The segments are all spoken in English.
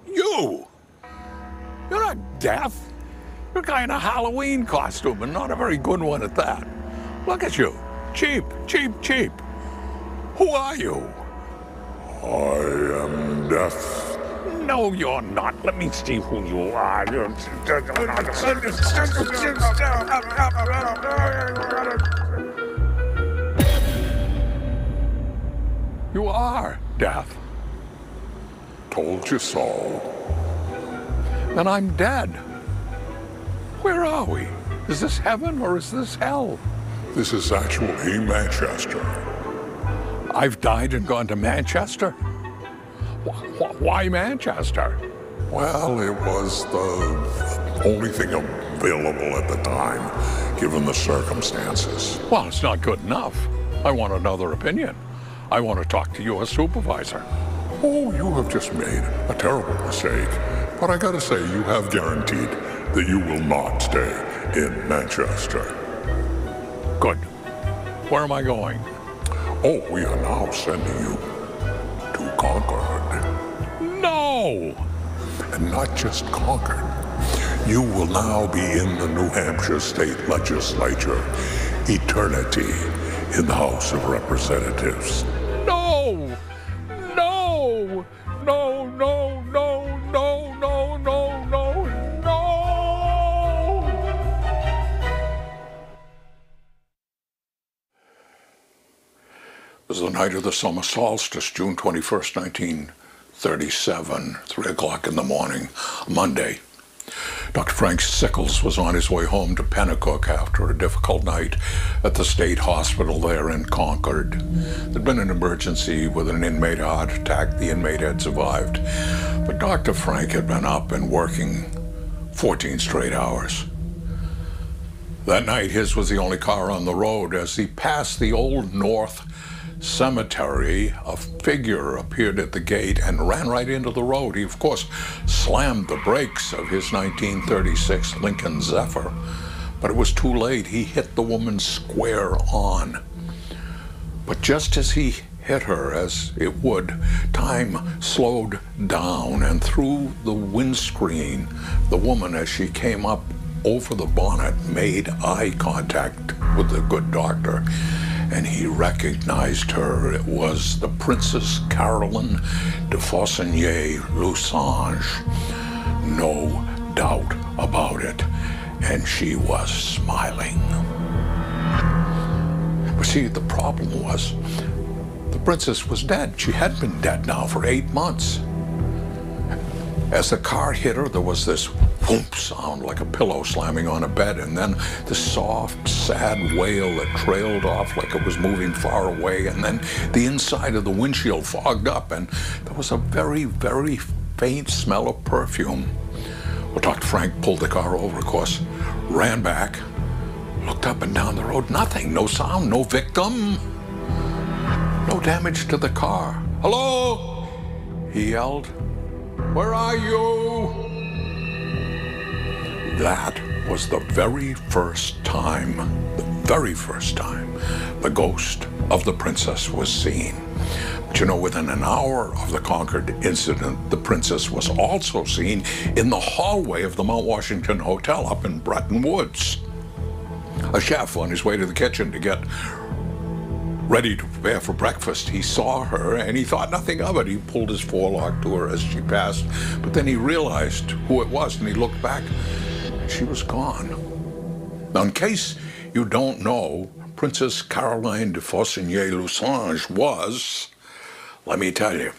You! You're not deaf. You're kind of Halloween costume, and not a very good one at that. Look at you. Cheap, cheap, cheap. Who are you? I am death. No, you're not. Let me see who you are. You are death. Told you so. Then I'm dead. Where are we? Is this heaven or is this hell? This is actually Manchester. I've died and gone to Manchester? Why Manchester? Well, it was the only thing available at the time, given the circumstances. Well, it's not good enough. I want another opinion. I want to talk to your supervisor. Oh, you have just made a terrible mistake. But I gotta say, you have guaranteed that you will not stay in Manchester. Good. Where am I going? Oh, we are now sending you to Concord. No! And not just Concord. You will now be in the New Hampshire State Legislature. Eternity in the House of Representatives. No! No! No, no, no, no, no, no, no, no! It was the night of the summer solstice, June 21st, 1937, 3 o'clock in the morning, Monday. Dr. Frank Sickles was on his way home to Pennacook after a difficult night at the state hospital there in Concord. There'd been an emergency with an inmate heart attack. The inmate had survived, but Dr. Frank had been up and working 14 straight hours. That night, his was the only car on the road. As he passed the Old North Cemetery, a figure appeared at the gate and ran right into the road. He, of course, slammed the brakes of his 1936 Lincoln Zephyr, but it was too late. He hit the woman square on. But just as he hit her, as it would, time slowed down, and through the windscreen, the woman, as she came up over the bonnet, made eye contact with the good doctor. And he recognized her. It was the Princess Caroline de Faucigny-Lusange. No doubt about it. And she was smiling. But see, the problem was, the princess was dead. She had been dead now for 8 months. As the car hit her, there was this whoomp sound like a pillow slamming on a bed, and then the soft, sad wail that trailed off like it was moving far away, and then the inside of the windshield fogged up, and there was a very, very faint smell of perfume. Well, Dr. Frank pulled the car over, of course, ran back, looked up and down the road. Nothing, no sound, no victim, no damage to the car. "Hello?" he yelled. "Where are you?" That was the very first time the ghost of the princess was seen. But you know, within an hour of the Concord incident, the princess was also seen in the hallway of the Mount Washington Hotel up in Bretton Woods. A chef on his way to the kitchen to get ready to prepare for breakfast, he saw her and he thought nothing of it. He pulled his forelock to her as she passed, but then he realized who it was and he looked back and she was gone. Now, in case you don't know, Princess Caroline de Faucigny-Lusange was, let me tell you,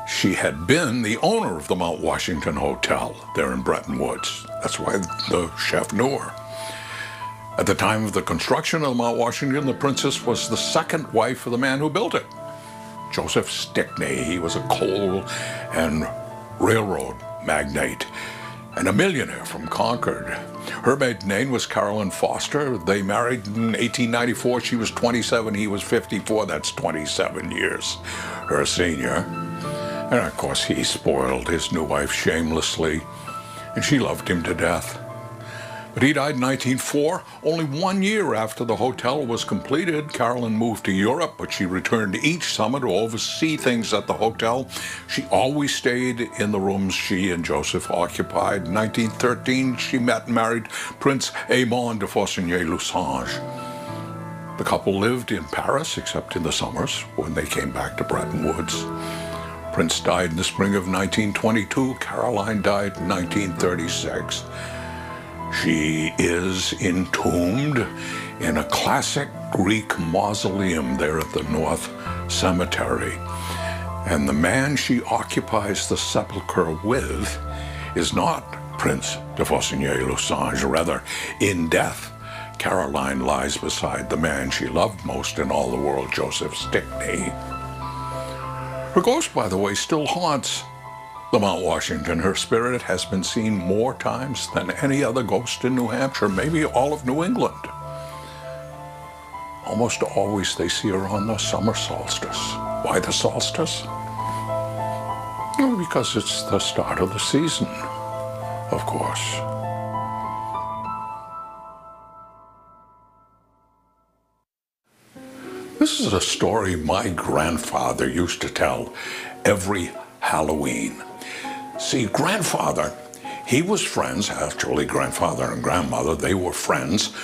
she had been the owner of the Mount Washington Hotel there in Bretton Woods. That's why the chef knew her. At the time of the construction of the Mount Washington, the princess was the second wife of the man who built it, Joseph Stickney. He was a coal and railroad magnate and a millionaire from Concord. Her maiden name was Carolyn Foster. They married in 1894. She was 27, he was 54. That's 27 years, her senior. And of course, he spoiled his new wife shamelessly, and she loved him to death. But he died in 1904, only 1 year after the hotel was completed. Carolyn moved to Europe, but she returned each summer to oversee things at the hotel. She always stayed in the rooms she and Joseph occupied. In 1913, she met and married Prince Aymon de Faucigny-Lusange. The couple lived in Paris, except in the summers when they came back to Bretton Woods. Prince died in the spring of 1922. Caroline died in 1936. She is entombed in a classic Greek mausoleum there at the North Cemetery. And the man she occupies the sepulchre with is not Prince de Faucigny-Lusange. Rather, in death, Caroline lies beside the man she loved most in all the world, Joseph Stickney. Her ghost, by the way, still haunts the Mount Washington. Her spirit has been seen more times than any other ghost in New Hampshire, maybe all of New England. Almost always they see her on the summer solstice. Why the solstice? Well, because it's the start of the season, of course. This is a story my grandfather used to tell every Halloween. See, grandfather, he was friends, actually grandfather and grandmother, they were friends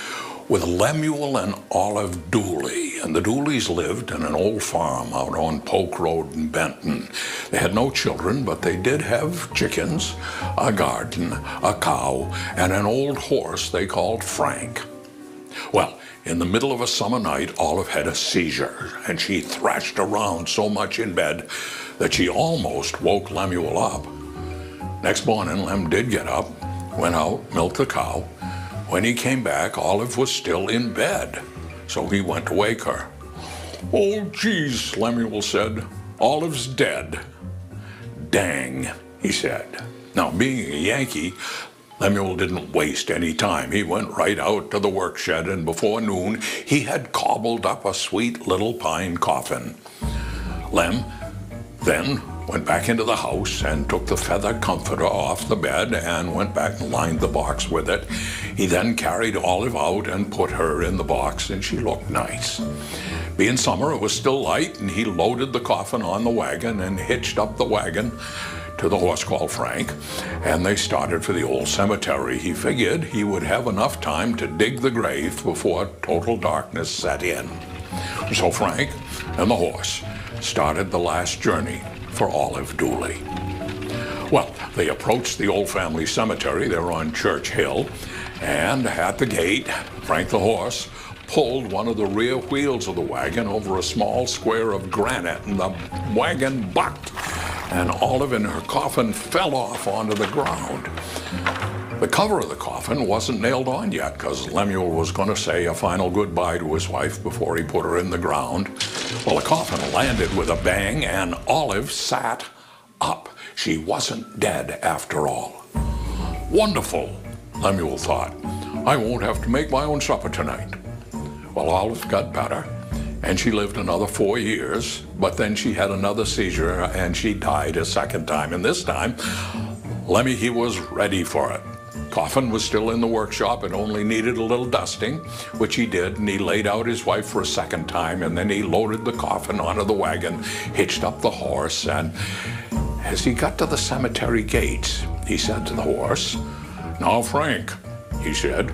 with Lemuel and Olive Dooley. And the Dooleys lived in an old farm out on Polk Road in Benton. They had no children, but they did have chickens, a garden, a cow, and an old horse they called Frank. Well, in the middle of a summer night, Olive had a seizure, and she thrashed around so much in bed that she almost woke Lemuel up. Next morning, Lem did get up, went out, milked the cow. When he came back, Olive was still in bed, so he went to wake her. "Oh, geez," Lemuel said, "Olive's dead." "Dang," he said. Now, being a Yankee, Lemuel didn't waste any time. He went right out to the work shed, and before noon, he had cobbled up a sweet little pine coffin. Lem then went back into the house and took the feather comforter off the bed and went back and lined the box with it. He then carried Olive out and put her in the box, and she looked nice. Being summer, it was still light, and he loaded the coffin on the wagon and hitched up the wagon to the horse called Frank, and they started for the old cemetery. He figured he would have enough time to dig the grave before total darkness set in. So Frank and the horse started the last journey for Olive Dooley. Well, they approached the old family cemetery. They were on Church Hill, and at the gate, Frank the horse pulled one of the rear wheels of the wagon over a small square of granite, and the wagon bucked, and Olive and her coffin fell off onto the ground. The cover of the coffin wasn't nailed on yet because Lemuel was going to say a final goodbye to his wife before he put her in the ground. Well, the coffin landed with a bang, and Olive sat up. She wasn't dead after all. Wonderful, Lemuel thought. I won't have to make my own supper tonight. Well, Olive got better, and she lived another 4 years, but then she had another seizure, and she died a second time. And this time, Lemmy, he was ready for it. Coffin was still in the workshop. It only needed a little dusting, which he did, and he laid out his wife for a second time, and then he loaded the coffin onto the wagon, hitched up the horse, and as he got to the cemetery gates, he said to the horse, "Now, Frank," he said,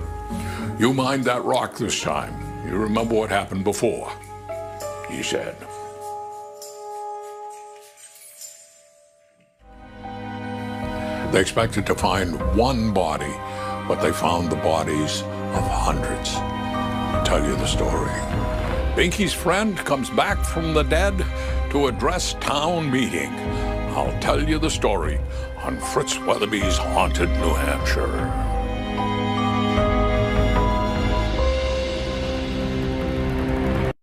"you mind that rock this time. You remember what happened before," he said. They expected to find one body, but they found the bodies of hundreds. I'll tell you the story. Binky's friend comes back from the dead to address town meeting. I'll tell you the story on Fritz Weatherby's Haunted New Hampshire.